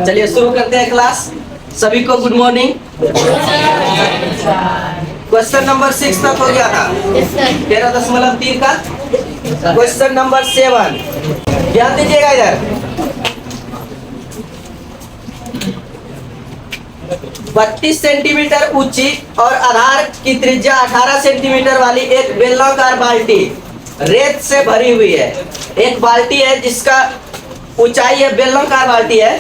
चलिए शुरू करते हैं क्लास। सभी को गुड मॉर्निंग। क्वेश्चन नंबर 6 तक हो गया था 13.3 का। क्वेश्चन नंबर 7 ध्यान दीजिएगा इधर। 32 सेंटीमीटर ऊंची और आधार की त्रिज्या 18 सेंटीमीटर वाली एक बेलनाकार बाल्टी रेत से भरी हुई है। एक बाल्टी है जिसका ऊंचाई है, बेलनाकार बाल्टी है,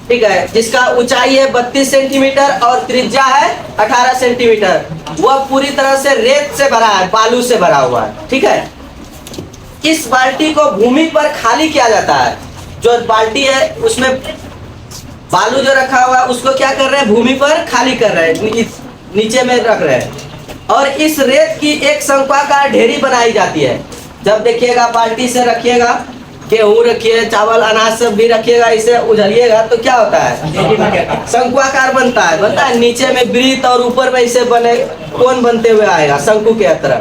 ठीक है, जिसका ऊंचाई है 32 सेंटीमीटर और त्रिज्या है 18 सेंटीमीटर। वह पूरी तरह से रेत से भरा है, बालू से भरा हुआ है, ठीक है। इस बाल्टी को भूमि पर खाली किया जाता है। जो बाल्टी है उसमें बालू जो रखा हुआ है उसको क्या कर रहे हैं, भूमि पर खाली कर रहे हैं, नीचे में रख रहे हैं। और इस रेत की एक शंक्वाकार ढेरी बनाई जाती है। जब देखिएगा बाल्टी से रखिएगा, गेहूं रखिए, चावल अनाज सब भी रखिएगा, इसे उझलिएगा तो क्या होता है, शंक्वाकार बनता है। नीचे में वृत्त और ऊपर में इसे बने कोण बनते हुए आएगा शंकु के तरह।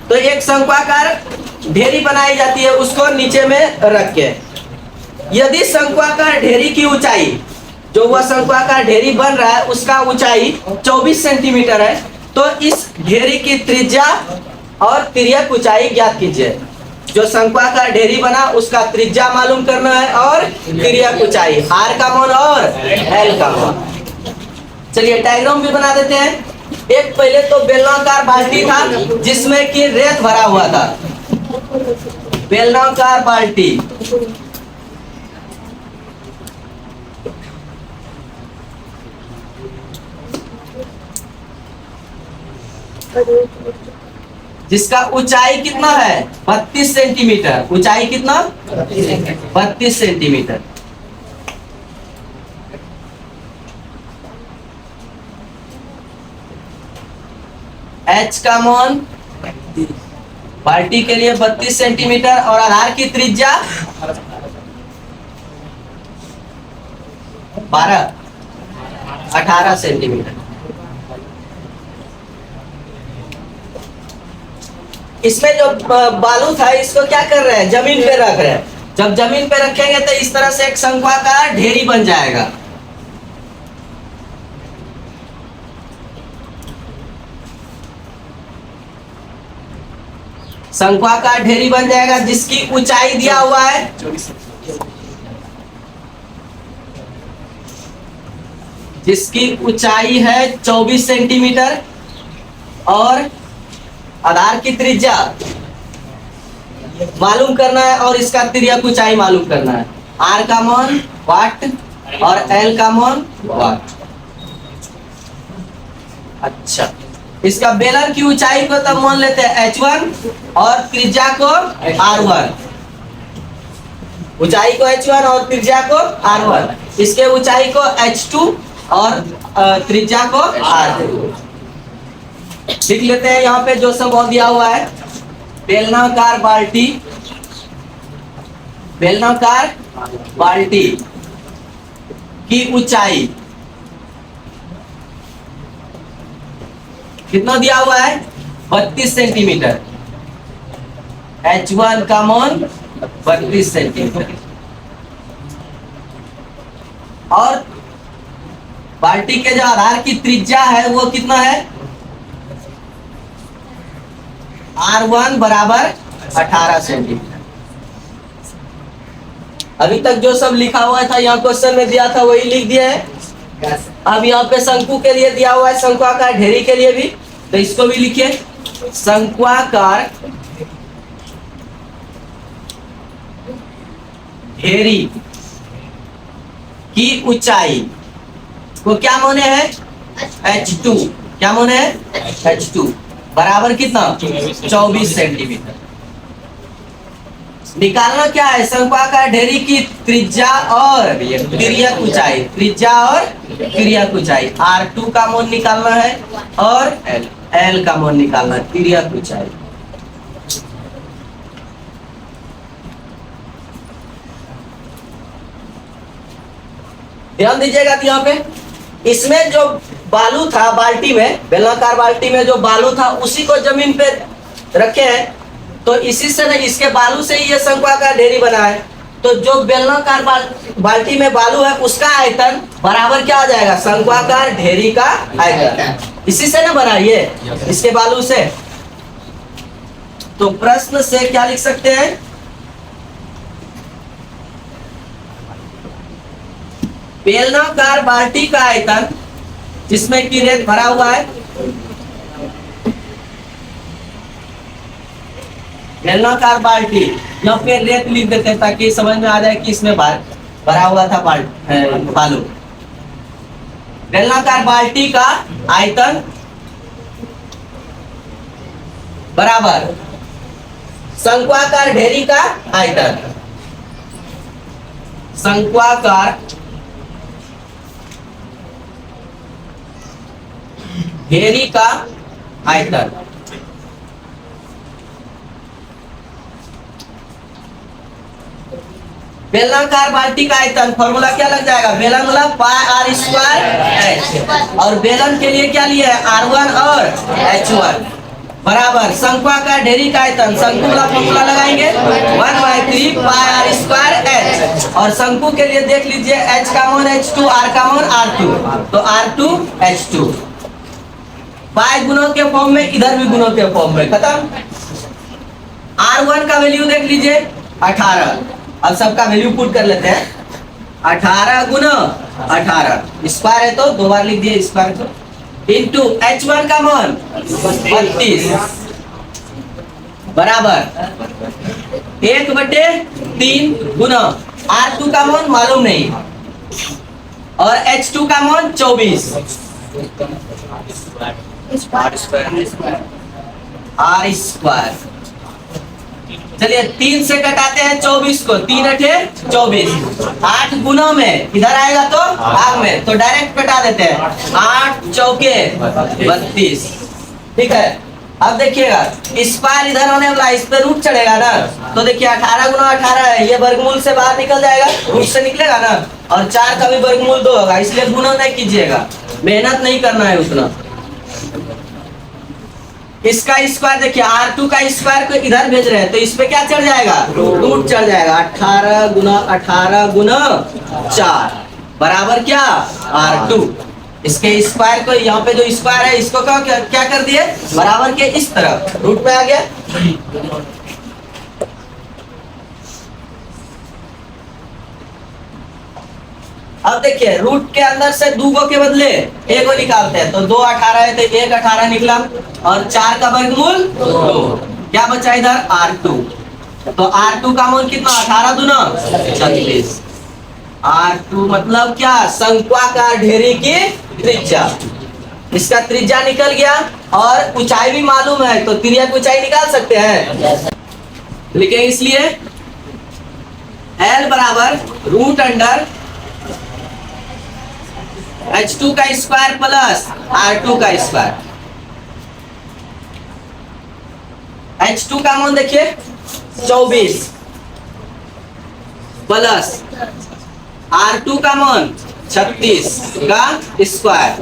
तो एक शंक्वाकार ढेरी बनाई जाती है, उसको नीचे में रख के। यदि शंक्वाकार ढेरी की ऊंचाई, जो वह शंक्वाकार ढेरी बन रहा है उसका ऊंचाई 24 सेंटीमीटर है, तो इस ढेरी की त्रिज्या और तिर्यक ऊंचाई ज्ञात कीजिए। जो शंक्वाकार ढेरी बना उसका त्रिज्या मालूम करना है और तिर्यक ऊंचाई, आर का मान और एल का मान। चलिए डायग्राम भी बना देते हैं। एक पहले तो बेलनाकार बाल्टी था जिसमें कि रेत भरा हुआ था। बेलनाकार बाल्टी, जिसका ऊंचाई कितना है 32 सेंटीमीटर। ऊंचाई कितना 32 सेंटीमीटर। एच का मान बाल्टी के लिए 32 सेंटीमीटर और आधार की त्रिज्या 18 सेंटीमीटर। इसमें जो बालू था इसको क्या कर रहे हैं, जमीन पे रख रहे हैं। जब जमीन पे रखेंगे तो इस तरह से एक शंक्वाकार ढेरी बन जाएगा। शंक्वाकार ढेरी बन जाएगा जिसकी ऊंचाई दिया हुआ है 24 सेंटीमीटर और आधार की त्रिज्या मालूम करना है और इसका तिर्यक ऊंचाई मालूम करना है। आर का मान वाट और एल का मान वाट। अच्छा, इसका बेलन की ऊंचाई को तब मान लेते हैं h1 और त्रिज्या को r1। ऊंचाई को h1 और त्रिज्या को r1। इसके ऊंचाई को h2 और त्रिज्या को r2। लिख लेते हैं यहाँ पे जो सब दिया हुआ है। बेलनाकार बाल्टी, बेलनाकार बाल्टी की ऊंचाई कितना दिया हुआ है 32 सेंटीमीटर। h1 का मान 32 सेंटीमीटर और बाल्टी के जो आधार की त्रिज्या है वो कितना है, R1 बराबर 18 सेंटीमीटर। अभी तक जो सब लिखा हुआ था यहाँ क्वेश्चन में दिया था वही लिख दिया है। अब यहाँ पे शंकु के लिए दिया हुआ है, शंक्वाकार ढेरी के लिए भी, तो इसको भी लिखिए। शंक्वाकार ढेरी की ऊंचाई को क्या माने है h2। क्या माने है h2 बराबर कितना 24 सेंटीमीटर। निकालना क्या है, शंक्वाकार ढेरी की त्रिज्या और तिर्यक ऊंचाई। त्रिज्या और तिर्यक ऊंचाई R2 का मान निकालना है और L का मान निकालना है, तिर्यक ऊंचाई। ध्यान दीजिएगा यहाँ पे इसमें जो बालू था बाल्टी में, बेलनाकार बाल्टी में जो बालू था उसी को जमीन पे रखे हैं। तो इसी से ना, इसके बालू से ही ये शंक्वाकार ढेरी बना है। तो जो बेलनाकार बाल्टी में बालू है उसका आयतन बराबर क्या आ जाएगा, शंक्वाकार ढेरी का आयतन। इसी से ना बना ये, इसके बालू से। तो प्रश्न से क्या लिख सकते हैं, बेलनाकार बाल्टी का आयतन जिसमें कि रेत भरा हुआ है, बेलनाकार बाल्टी, या फिर रेत लिख देते हैं ताकि समझ में आ जाए कि इसमें भरा हुआ था बालू। बेलनाकार बाल्टी का आयतन बराबर शंक्वाकार ढेरी का आयतन, शंक्वाकार ढेरी का आयतन। बेलनाकार बाल्टी का आयतन फॉर्मूला क्या लग जाएगा, बेलन मतलब पाई आर स्क्वायर एच, और बेलन के लिए क्या लिया है, R1 और H1 बराबर शंक्वाकार ढेरी का आयतन, शंकु वाला फॉर्मूला लगाएंगे 1/3 पाई आर स्क्वायर एच, और शंकु के लिए देख लीजिए H का मान H2, R का मान R2, तो R2 H2। पाई गुणों के फॉर्म में, इधर भी गुणों के फॉर्म में, खत्म। R1 का वैल्यू देख लीजिए 18, अब सबका वैल्यू पुट कर लेते हैं, 18 गुना 18 स्क्वायर है तो दो बार लिख दिए स्क्वायर, तो इंटू H1 का मान 32 बराबर 1/3 गुना R2 का मान मालूम नहीं और H2 का मान 24 R स्क्वायर। चलिए 3 से कटाते हैं 24 को, 3 अठे 24, 8 गुना में इधर आएगा तो भाग में, तो डायरेक्ट कटा देते हैं, 8 चौके 32। ठीक है, अब देखिएगा स्क्वायर इधर होने वाला, इस पे रूट चढ़ेगा ना, तो देखिए 18 गुना 18 है, ये वर्गमूल से बाहर निकल जाएगा, रूट से निकलेगा ना, और 4 का भी वर्गमूल 2 होगा, इसलिए गुना नहीं कीजिएगा, मेहनत नहीं करना है उतना। इसका स्क्वायर देखिए R2 का स्क्वायर को इधर भेज रहे हैं तो इस पे क्या चढ़ जाएगा, रूट चढ़ जाएगा, 18 गुना 4 बराबर क्या R2। इसके स्क्वायर को यहाँ पे जो स्क्वायर है इसको क्या कर दिए, बराबर के इस तरफ रूट पे आ गया। अब देखिए रूट के अंदर से 2 गो के बदले 1 गो निकालते हैं, तो 2 18 है तो 1 18 निकला, और 4 का वर्गमूल 2, क्या बचा इधर R2, तो R2 का मान कितना, 18 दूना 36, R2 मतलब क्या, शंक्वाकार ढेरी की त्रिज्या। इसका त्रिज्या निकल गया और ऊंचाई भी मालूम है, तो तिर्यक ऊंचाई निकाल सकते हैं, लिखेंगे इसलिए L बराबर रूट अंडर H2 का स्क्वायर प्लस R2 का स्क्वायर। H2 का मान देखिए 24 प्लस R2 का मान 36 का स्क्वायर,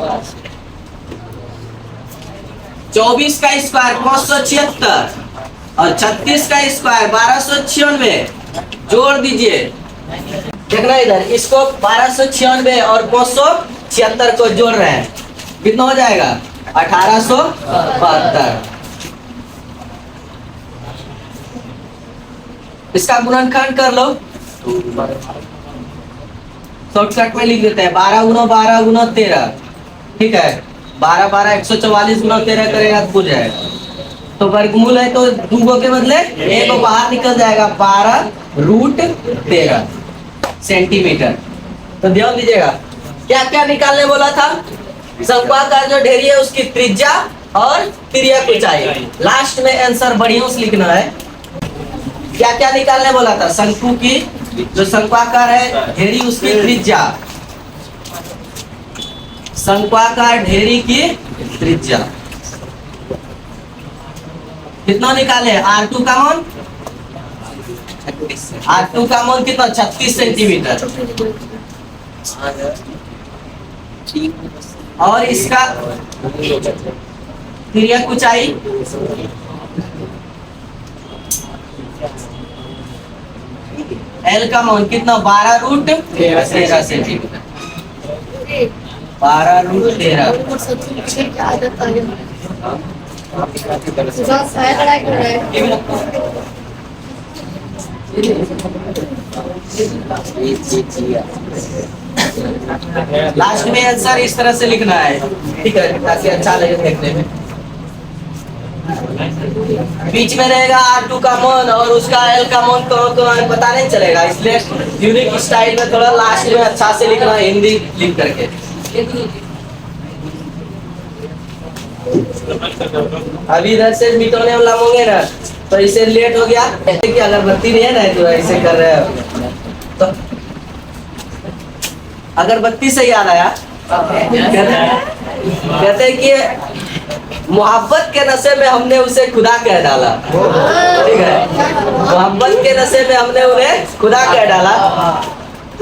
24 का स्क्वायर 576 और 36 का स्क्वायर 1296, जोड़ दीजिए, देखना इधर, इसको 1296 और 576 को जोड़ रहे हैं, कितना हो जाएगा 1872। इसका गुणनखंड कर लो, शॉर्टकट में लिख देते हैं, 12 गुना 13, ठीक है, 12 12 144 गुना 13 करेगा तो हो जाएगा, तो वर्गमूल है तो 2 गो के बदले 1 गो बाहर निकल जाएगा, 12√13 सेंटीमीटर। तो ध्यान दीजिएगा क्या क्या निकालने बोला था, शंक्वाकार जो ढेरी है उसकी त्रिज्या और तिर्यक ऊंचाई, लास्ट में आंसर बढ़िया से लिखना है। क्या क्या निकालने बोला था, शंकु की जो शंक्वाकार है ढेरी उसकी त्रिज्या, शंक्वाकार ढेरी की त्रिज्या कितना निकाले, R2 का मान, R2 का मान कितना 36 सेंटीमीटर, और इसका तिर्यक ऊंचाई एल का मान कितना 12√13 सेंटीमीटर। 12√13। लास्ट में आंसर इस तरह से लिखना है, ठीक है, ताकि अच्छा लगे देखने में। बीच में रहेगा R2 का मान और उसका L का मान कौन पता नहीं चलेगा, इसलिए यूनिक स्टाइल में थोड़ा लास्ट में अच्छा से लिखना, हिंदी लिख करके। अभी इधर से मिटाने वाला होंगे ना, तो इसे लेट हो गया कि अगरबत्ती नहीं है ना, तो ऐसे कर रहे हैं। तो अगरबत्ती से याद आया, कहते हैं कि मोहब्बत के नशे में हमने उसे खुदा कह डाला, ठीक है, मोहब्बत के नशे में हमने उन्हें खुदा कह डाला।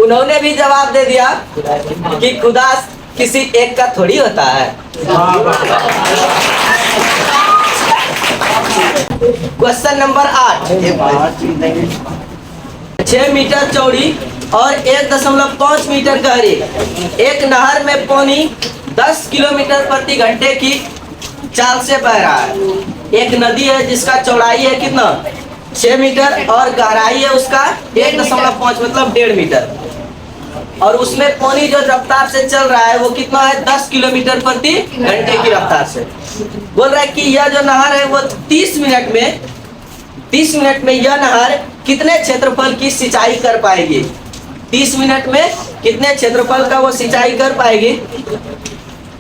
उन्होंने भी जवाब दे दिया कि खुदा किसी एक का थोड़ी होता है। क्वेश्चन नंबर 8, 6 मीटर चौड़ी और 1.5 मीटर गहरी एक नहर में पानी 10 किलोमीटर प्रति घंटे की चाल से बह रहा है। एक नदी है जिसका चौड़ाई है कितना 6 मीटर और गहराई है उसका 1.5 मतलब 1.5 मीटर, और उसमें पानी जो रफ्तार से चल रहा है वो कितना है 10 किलोमीटर प्रति घंटे की रफ्तार से। बोल रहा है कि यह जो नहर है वो 30 मिनट में यह नहर कितने क्षेत्रफल की सिंचाई कर पाएगी। 30 मिनट में कितने क्षेत्रफल का वो सिंचाई कर पाएगी,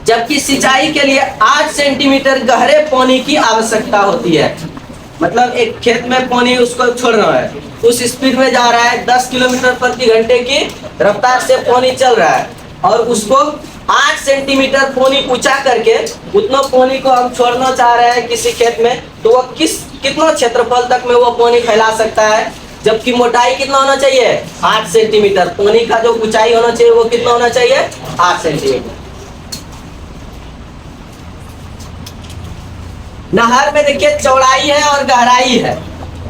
जबकि सिंचाई के लिए 8 सेंटीमीटर गहरे पानी की आवश्यकता होती है। मतलब एक खेत में पानी उसको छोड़ना है, उस स्पीड में जा रहा है, 10 किलोमीटर प्रति घंटे की रफ्तार से पानी चल रहा है, और उसको 8 सेंटीमीटर पानी ऊंचा करके उतना पानी को हम छोड़ना चाह रहे हैं किसी खेत में, तो वो कितना क्षेत्रफल तक में वो पानी फैला सकता है, जबकि मोटाई कितना होना चाहिए 8 सेंटीमीटर। पानी का जो ऊंचाई होना चाहिए वो कितना होना चाहिए 8 सेंटीमीटर। नहर में देखिए चौड़ाई है और गहराई है,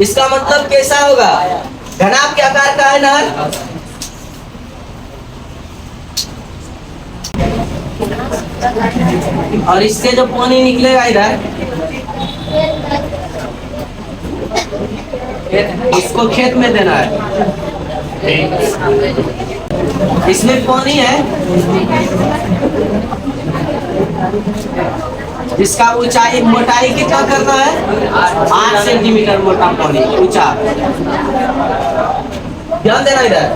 इसका मतलब कैसा होगा, घनाभ के आकार का है नहर। और इससे जो पानी निकलेगा इधर, इसको खेत में देना है, इसमें पानी है जिसका ऊंचाई मोटाई कितना करना है 8 सेंटीमीटर मोटा पानी ऊंचा। ध्यान देना इधर,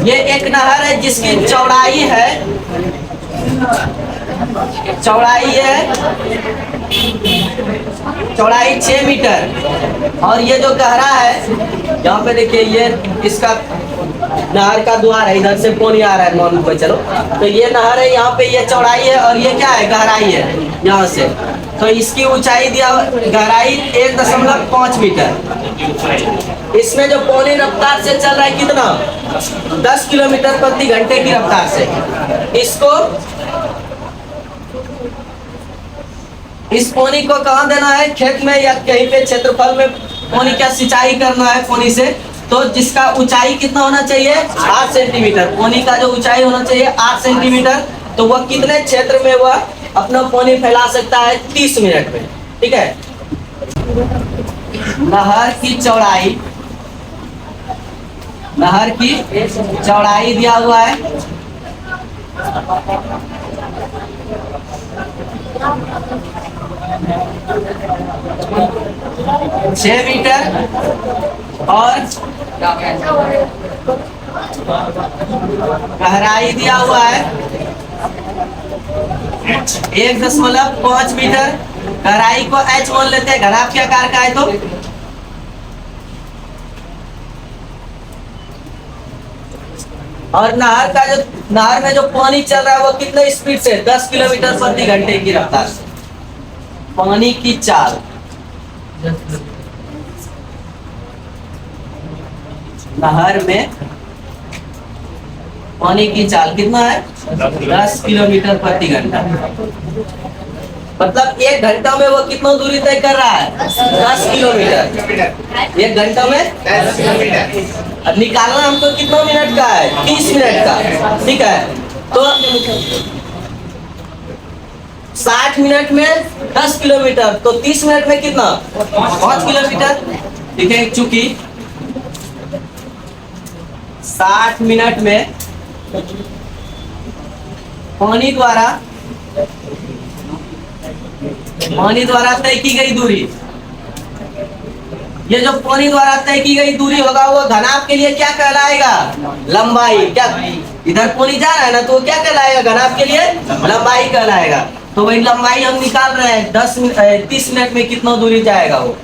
ये एक नहर है जिसकी चौड़ाई है 6 मीटर, और ये जो गहरा है यहाँ पे देखिए, ये इसका नहर का द्वार है, इधर से पानी आ रहा है मान को, चलो तो ये नहर है, यहाँ पे ये चौड़ाई है और ये क्या है गहराई है यहाँ से, तो इसकी ऊंचाई दिया गहराई 1.5 मीटर। इसमें जो पानी रफ्तार से चल रहा है कितना 10 किलोमीटर प्रति घंटे की रफ्तार से, इस पानी को कहाँ देना है, खेत में या कहीं पे क्षेत्रफल में पानी का सिंचाई करना है पानी से, तो जिसका ऊंचाई कितना होना चाहिए 8 सेंटीमीटर। पानी का जो ऊंचाई होना चाहिए 8 सेंटीमीटर, तो वह कितने क्षेत्र में वह अपना पानी फैला सकता है 30 मिनट में, ठीक है। नहर की चौड़ाई दिया हुआ है 6 मीटर और गहराई दिया हुआ है 1.5 मीटर। गहराई को h मान लेते हैं, घनाभ के आकार का है तो और नहर में जो पानी चल रहा है वो कितने स्पीड से 10 किलोमीटर प्रति घंटे की रफ्तार से। पानी की चाल, नहर में पानी की चाल कितना है 10 किलोमीटर प्रति घंटा। मतलब 1 घंटा में वो कितना दूरी तय कर रहा है? 10 किलोमीटर। 1 घंटा में 10 किलोमीटर। अब निकालना हमको कितना मिनट का है? 30 मिनट का। ठीक है, तो 60 मिनट में 10 किलोमीटर, तो 30 मिनट में कितना? 5 किलोमीटर। ठीक है, चूंकि 60 मिनट में पानी द्वारा तय की गई दूरी, ये जो पानी द्वारा तय की गई दूरी होगा वो घनाभ के लिए क्या कहलाएगा? लंबाई। क्या इधर पानी जा रहा है ना, तो वो क्या कहलाएगा? घनाभ के लिए लंबाई कहलाएगा। तो वही लंबाई हम निकाल रहे हैं। 30 मिनट में कितना दूरी जाएगा वो?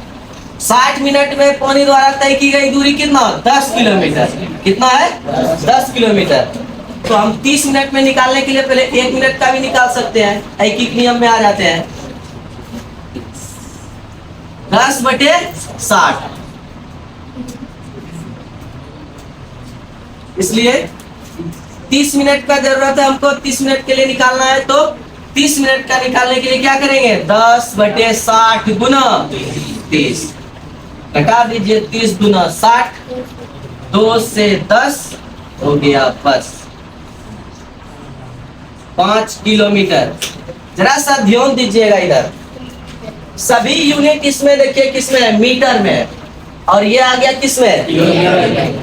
60 मिनट में पानी द्वारा तय की गई दूरी कितना? 10 किलोमीटर। कितना है? 10 किलोमीटर। तो हम 30 मिनट में निकालने के लिए पहले 1 मिनट का भी निकाल सकते हैं, ऐकिक नियम में आ जाते हैं। 10/60, इसलिए 30 मिनट का जरूरत है हमको। 30 मिनट के लिए निकालना है, तो 30 मिनट का निकालने के लिए क्या करेंगे? 10/60 गुना 30, घटा दीजिए। 30 गुना 60, 2 से 10 हो गया बस 5 किलोमीटर। जरा सा ध्यान दीजिएगा इधर, सभी यूनिट इसमें देखिए किसमें है? मीटर में। और ये आ गया किसमें?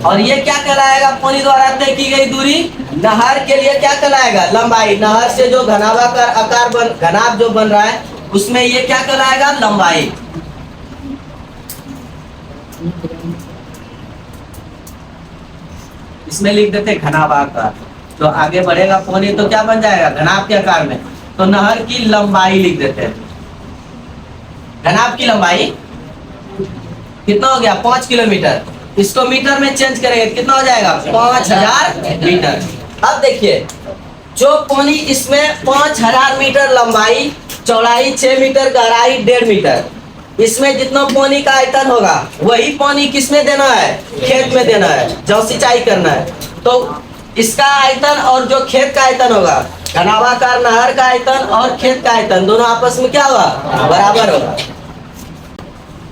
और ये क्या कहलाएगा? पानी द्वारा तय की गई दूरी। नहर के लिए क्या कहलाएगा? लंबाई। नहर से जो घनाभाकार आकार घनाभ जो बन रहा है उसमें ये क्या कहलाएगा? लंबाई। इसमें लिख देते घनाभाकार। तो आगे बढ़ेगा पानी तो क्या बन जाएगा? घनाभ के आकार में। तो नहर की लंबाई लिख देते हैं। घनाभ की लंबाई कितना हो गया? 5 किलोमीटर। इसको मीटर में चेंज करेंगे, कितना हो जाएगा? 5000 मीटर। अब देखिए, जो पानी इसमें 5000 मीटर लंबाई, चौड़ाई 6 मीटर, गहराई 1.5 मीटर, इसमें जितना पानी का आयतन होगा वही पानी किसमें देना है? खेत में देना है, जो सिंचाई करना है। तो इसका आयतन और जो खेत का आयतन होगा, घनाभाकार नहर का आयतन और खेत का आयतन, दोनों आपस में क्या होगा? बराबर होगा।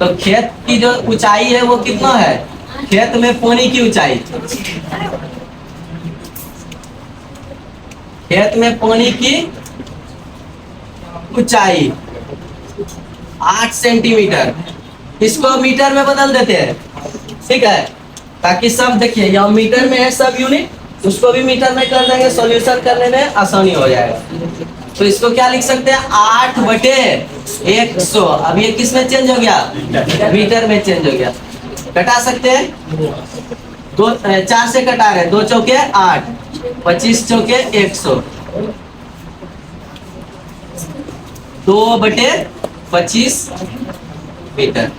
तो खेत की जो ऊंचाई है वो कितना है? खेत में पानी की ऊंचाई, खेत में पानी की ऊंचाई 8 सेंटीमीटर। इसको मीटर में बदल देते हैं, ठीक है, ताकि सब देखिए यहाँ मीटर में है सब यूनिट, उसको भी मीटर में कर देंगे, सॉल्यूशन करने में आसानी हो जाएगा। तो इसको क्या लिख सकते हैं? 8/100। अब ये किस में चेंज हो गया? मीटर में चेंज हो गया। घटा सकते हैं, 4 से कटा रहे, 2 चौके 8, 25 चौके 100, 2/25 मीटर।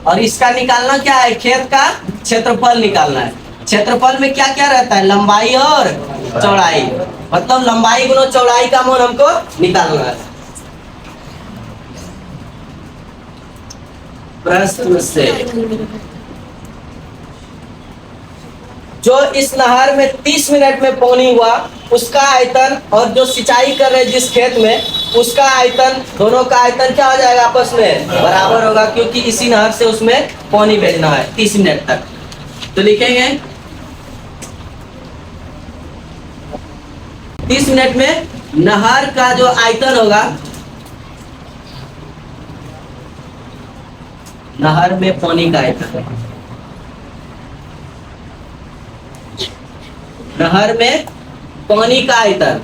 और इसका निकालना क्या है? खेत का क्षेत्रफल निकालना है। क्षेत्रफल में क्या क्या रहता है? लंबाई और चौड़ाई। मतलब लंबाई गुना चौड़ाई का मान हमको निकालना है। प्रश्न से जो इस नहर में 30 मिनट में पानी हुआ उसका आयतन, और जो सिंचाई कर रहे जिस खेत में उसका आयतन, दोनों का आयतन क्या हो जाएगा? आपस में बराबर होगा, क्योंकि इसी नहर से उसमें पानी भेजना है 30 मिनट तक। तो लिखेंगे 30 मिनट में नहर का जो आयतन होगा, नहर में पानी का आयतन, नहर में पानी का आयतन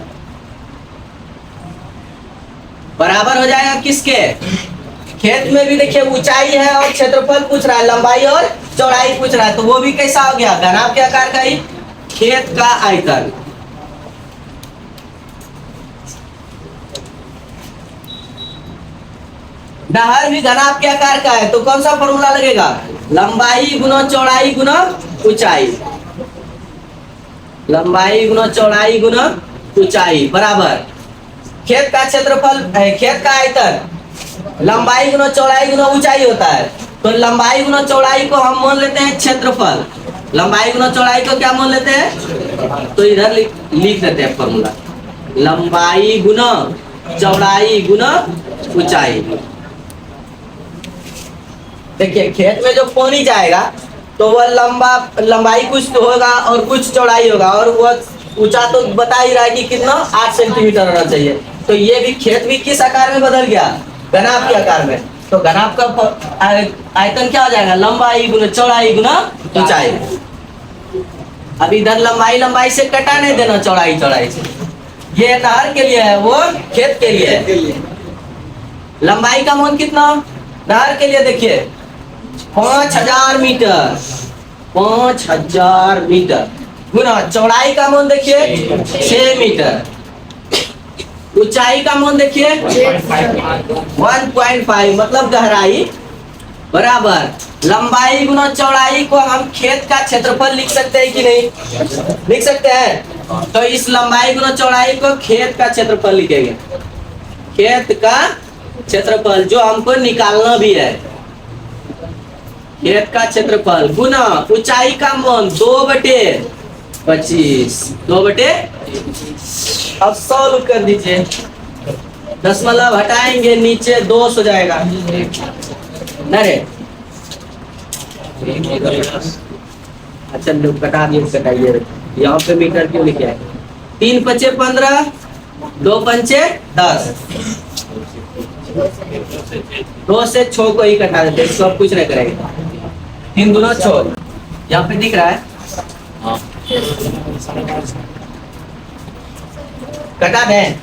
बराबर हो जाएगा किसके? खेत में भी देखिए ऊंचाई है और क्षेत्रफल पूछ रहा है, लंबाई और चौड़ाई पूछ रहा है, तो वो भी कैसा हो गया? घनाभ के आकार का ही खेत का आयतन। नहर भी घनाभ के आकार का है, तो कौन सा फॉर्मूला लगेगा? लंबाई गुना चौड़ाई गुना ऊंचाई, लंबाई गुना चौड़ाई गुना ऊंचाई बराबर खेत का क्षेत्रफल, खेत का आयतन लंबाई गुना चौड़ाई गुना ऊंचाई होता है। तो लंबाई गुना चौड़ाई को हम मान लेते हैं क्षेत्रफल, लंबाई गुना चौड़ाई को क्या मान लेते हैं? तो इधर लिख देते हैं फॉर्मूला। लंबाई गुना चौड़ाई गुना ऊंचाई। देखिए खेत में जो पानी जाएगा तो वह लंबाई कुछ तो होगा और कुछ चौड़ाई होगा, और वह ऊंचा तो बता ही रहा है कि कितना 8 सेंटीमीटर होना चाहिए। तो ये भी खेत भी किस आकार में बदल गया, घनाभ के आकार में। तो घनाभ का आयतन क्या हो जाएगा, लंबाई गुना चौड़ाई गुना ऊंचाई। अब इधर लंबाई से कटा नहीं देना चौड़ाई से, ये नहर के लिए है, वो खेत के लिए है। लंबाई का मान कितना नहर के लिए, देखिए 5000 मीटर, 5000 मीटर गुना चौड़ाई का मान देखिए 6 मीटर, ऊंचाई का मान देखिए 1.5 मतलब गहराई बराबर लंबाई गुना चौड़ाई को हम खेत का क्षेत्रफल लिख सकते हैं कि नहीं, लिख सकते हैं। तो इस लंबाई गुना चौड़ाई को खेत का क्षेत्रफल लिखेंगे, खेत का क्षेत्रफल जो हमको निकालना भी है। खेत का क्षेत्रफल गुना ऊंचाई का मान 2/25, 2/20। अब 100 कर दीजिए, दशमलव हटाएंगे नीचे 2 हो जाएगा न रे। अच्छा लोग कटा दिए, कटाइए, यहाँ पे मीटर क्यों लिखे है। 3 पचे 15, 2 पंचे 10, 2 से 6 को ही कटा देते, सब कुछ नहीं करेगा। 3 दूना 6, यहाँ पे दिख रहा है, कटा दें।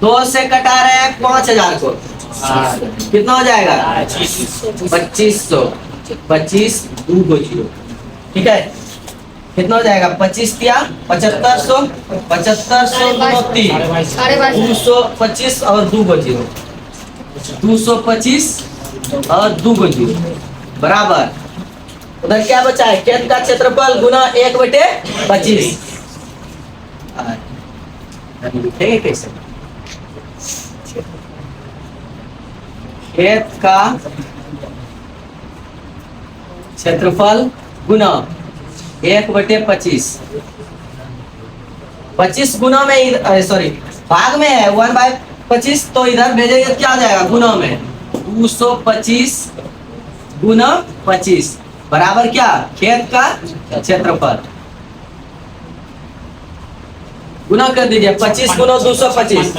2 से कटा रहे हैं 5000 को, कितना हो जाएगा 2500, 25 2 को 0, ठीक है। कितना हो जाएगा 25 दिया 7500, 7500 225 और 2 को 0, 225 और 2 को 0 बराबर। उधर क्या बचा है, खेत का क्षेत्रफल गुना 1/25। लिखेंगे कैसे, खेत का क्षेत्रफल गुना 1/25, 25 गुना में सॉरी भाग में है 1/25, तो इधर भेजेंगे क्या हो जाएगा गुना में, 225 गुना 25 बराबर क्या, खेत का क्षेत्रफल। गुना कर दीजिए 25 गुना 225,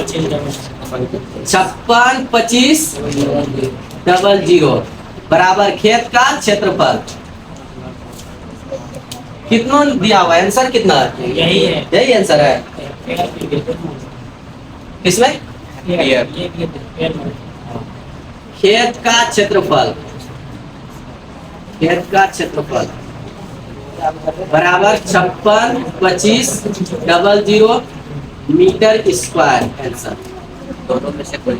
56 25 00 बराबर खेत का क्षेत्रफल। कितना दिया हुआ है, आंसर कितना है, यही आंसर है इसमें। खेत का क्षेत्रफल, खेत का क्षेत्रफल बराबर 56 25 00 मीटर स्क्वायर। आंसर दोनों में से कोई